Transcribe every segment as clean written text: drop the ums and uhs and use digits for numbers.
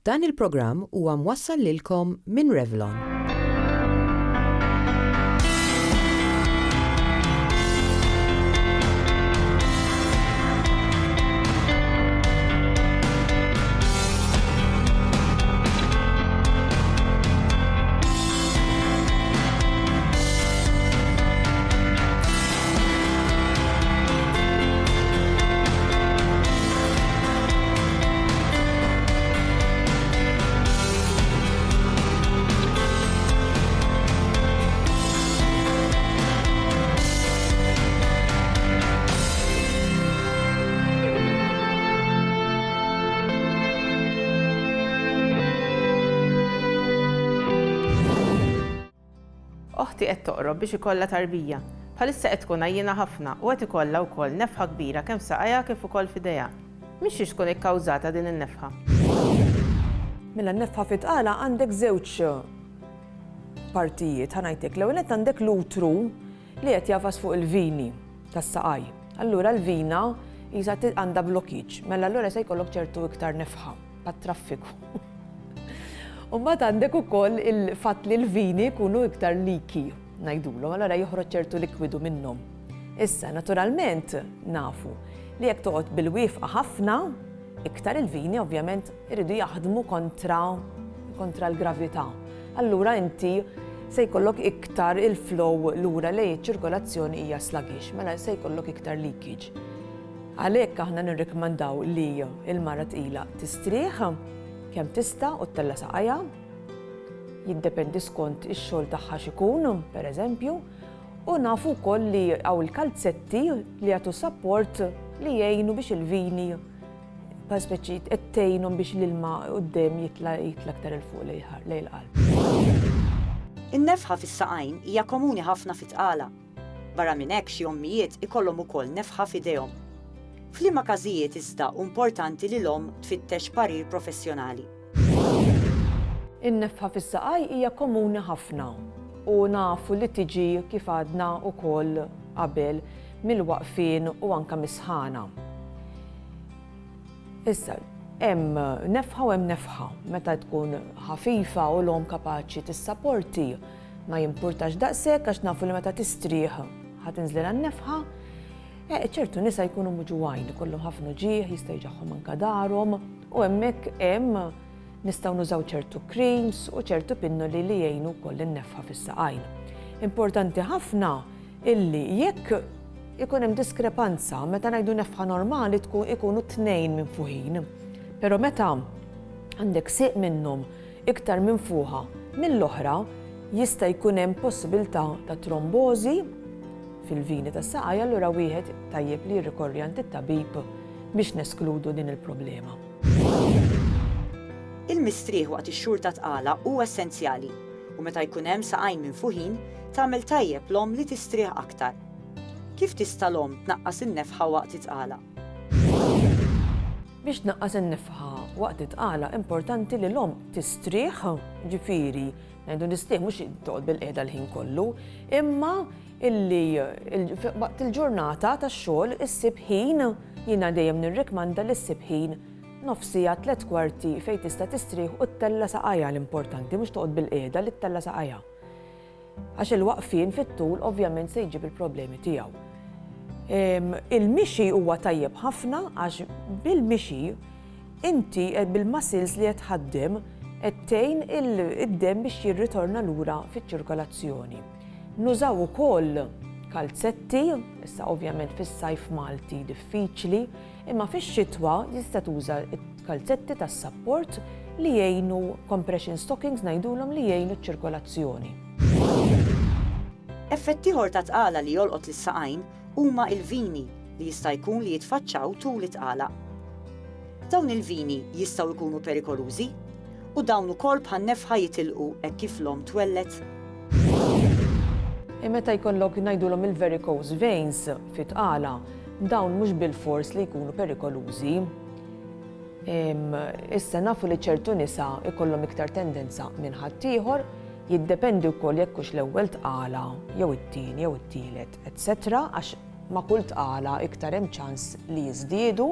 Dan il-programm huwa mwassal lilkom minn Revlon. Oħti qed toqrob biex ikollha tarbija. Bħalissa qed tkun għajjina ħafna u qed ikollha wkoll nefħa kbira kemm saqajja kif ukoll f'idejha. Mhix tkun ikkawżata din in-nefħa. Mela n-nefħa fitqala għandek żewġ partijiet ħanajtek. L-ewwel qed għandek l-utru li qed jafas fuq il-vini tas-saqaj. Allura l-vina jisa għandha blokkiġġ. Mela allura se jkollok ċertu iktar nefħa għat-traffiku. U mbagħad għandek ukoll il-fatt li l-vini jkunu iktar leaky ngħidulhom, allura joħroġ ċertu likwidu minnhom. Issa naturalment nafu li jekk toqgħod bil-wifqa ħafna, iktar il-vini ovvjament iridu jaħdmu kontra l-gravità. Allura inti se jkollok iktar il-flow lura li ċ-ċirkolazzjoni hija sluggish, mela se jkollok iktar leakage. Għalhekk aħna nirrikmandaw li l-mara tqila tistrieħ kemm tista' u tella saqajja, jiddependi skont ix-xogħol tagħha x'ikun, pereżempju, u nafu wkoll li hawn il-kalzetti li jagħtu support li jgħinu biex il-vini speċi tgħinhom biex l-ilma quddiem jitla aktar il fuq lejn il-qalb. In-nefħa fis-saqajn hija komuni ħafna fit-tqala. Barra minn hekk xi ommijiet ikollhom ukoll nefħa f'idejhom. F'liema każijiet iżda importanti li l-omm tfittex parir professjonali. In-nefħa fis-saqaj hija komuni ħafna u nafu li tiġi kif għadna wkoll qabel mill-waqfien u anke misħana. Issa, hemm nefħa u hemm nefħa. Meta tkun ħafifa u l-omm kapaċi tissapporti ma jimpurtax daqshekk għax nafu li meta tistrieħ ħatinżlilha n-nefħa. ċertu nisa jkunu muġuwajn, ikollhom ħafna ġieħ, jista' jġaħħom anke darhom u hemmhekk hemm nistgħu nużaw ċertu creams u ċertu pinnoli li jgħinu wkoll in-nefħa fis-saqajn. Importanti ħafna illi jekk ikun hemm diskrepanza meta ngħidu nefħa normali ikunu tnejn minn fuqin. Però meta għandek sieq minnhom iktar minn fuqha mill-oħra jista' jkun hemm possibilità ta' trombożi fil-vini tas-saqajja, allura wieħed tajjeb li jirrikorri għand it-tabib biex neskludu din il-problema. Il-mistrieħ waqt ix-xhur ta' tqala huwa essenzjali u meta jkun hemm saqajn minn fuqin tagħmel tajjeb l-omm li tistrieħ aktar. Kif tista' l-omm tnaqqas in-nefħa waqt it-tqala? Biex tnaqqas in-nefħa waqt it-tqala importanti li l-omm tistrieħ, ġifieri ngħidu nistrieħ mhux toqgħod bil-qiegħda l-ħin kollu, imma illi waqt il-ġurnata tax-xogħol issib ħin jiena dejjem nirrikmanda li ssib ħin nofsija 3/4 fejn tista' tistrieħ u ttella saqajja l-importanti mhux toqgħod bil-qiegħda li ttella saqajja. Għax il-waqfien fit-tul ovvjament se jġib il-problemi tiegħu. Il-mixi huwa tajjeb ħafna għax bil-mixi inti bil-muscles li qed tħaddem qed tgħin id-demm biex jirritorna lura fiċ-ċirkolazzjoni. Nużaw ukoll kalzetti, issa ovvjament fis-sajf Malti diffiċli, imma fix-xitwa tista' tuża kalzetti tas-support li jgħinu compression stockings ngħidulhom li jgħinu ċ-ċirkolazzjoni. Effett ieħor ta' tqala li jolqot lis-saqajn huma l-vini li jista' jkun li jitfaċċaw tul it-tqala. Dawn il-vini jistgħu jkunu perikolużi u dawn ukoll bħan-nefħa jitilqu hekk kif l-omm twellet. Meta jkollok ngħidulhom il-varicose veins fit-tqala, dawn mhux bil-fors li jkunu perikolużi. Issa nafu li ċertu nisa jkollhom iktar tendenza minn ħadd ieħor, jiddependi wkoll jekk hux l-ewwel tqala jew it-tieni jew it-tielet, etc. għax ma' kull tqala iktar hemm ċans li jiżdiedu.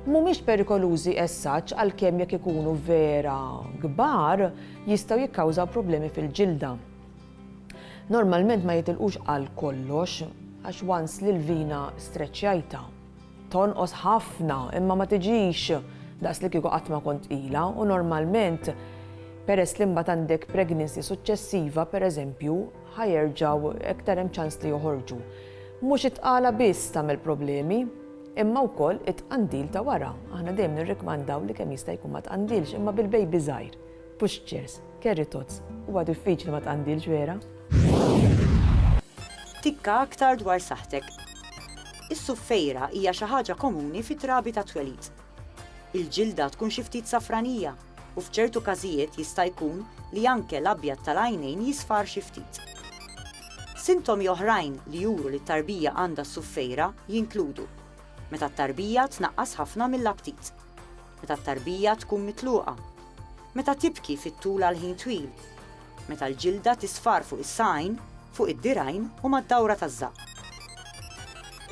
Mhumiex perikolużi essaċ għalkemm jekk ikunu vera kbar jistgħu jikkawżaw problemi fil-ġilda. Normalment ma jitilqux għal kollox għax once li l-vina streċjajta. Tonqos ħafna imma ma tiġix daqs li kieku qatt ma kont ila u normalment peress li mbagħad għandek pregnancy suċċessiva pereżempju ħajerġgħu iktar hemm ċans li joħorġu. Mhux itqala biss tagħmel problemi, imma wkoll it-tqandil ta' wara. Aħna dejjem nirrikmandaw li kemm jista' jkun ma tqandilx imma bil-baby żgħir. Pushchairs, carry tots, huwa diffiċli ma tqandilx vera. Tikka aktar dwar saħtek. Is-suffejra hija xi ħaġa komuni fit-trabi ta' twelid. Il-ġilda tkun xi ftit safranija u f'ċertu każijiet jista' jkun li anke l-abjad tal-għajnejn jisfar xi ftit. Sintomi oħrajn li juru li t-tarbija għandha s-suffejra jinkludu meta t-tarbija tnaqqas ħafna mill-aptit, meta t-tarbija tkun mitluqa, meta tibki fit-tul għal ħin twil, meta l-ġilda tisfar fuq is-sajn, fuq id-dirajn u mad-dawra taż-żaq.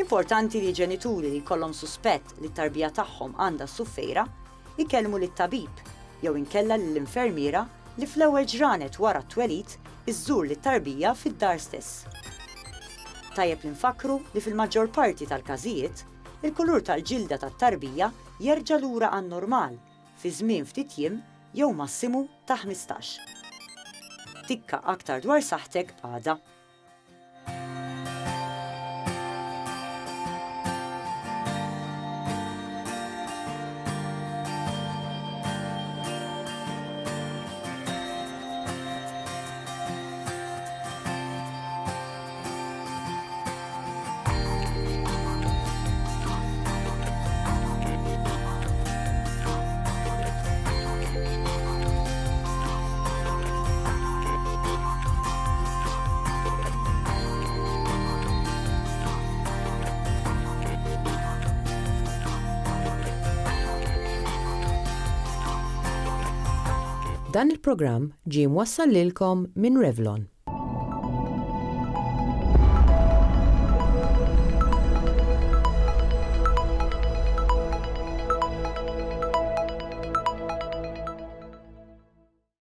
Importanti li ġenituri li jkollhom suspett li t-tarbija tagħhom għandha s-suffejra ikellmu lit-tabib jew inkella lill-infermiera li fl-ewwel ġranet wara t-twelid iżżur lit-tarbija fid-dar stess. Tajjeb li nfakru li fil-maġġor parti tal-każijiet il-kulur tal-ġilda tat-tarbija jerġa' lura għan-normal fi żmien ftit jiem jew massimu ta' 15. Tikka aktar dwar saħtek għada. Dan il-programm ġie mwassal lilkom minn Revlon.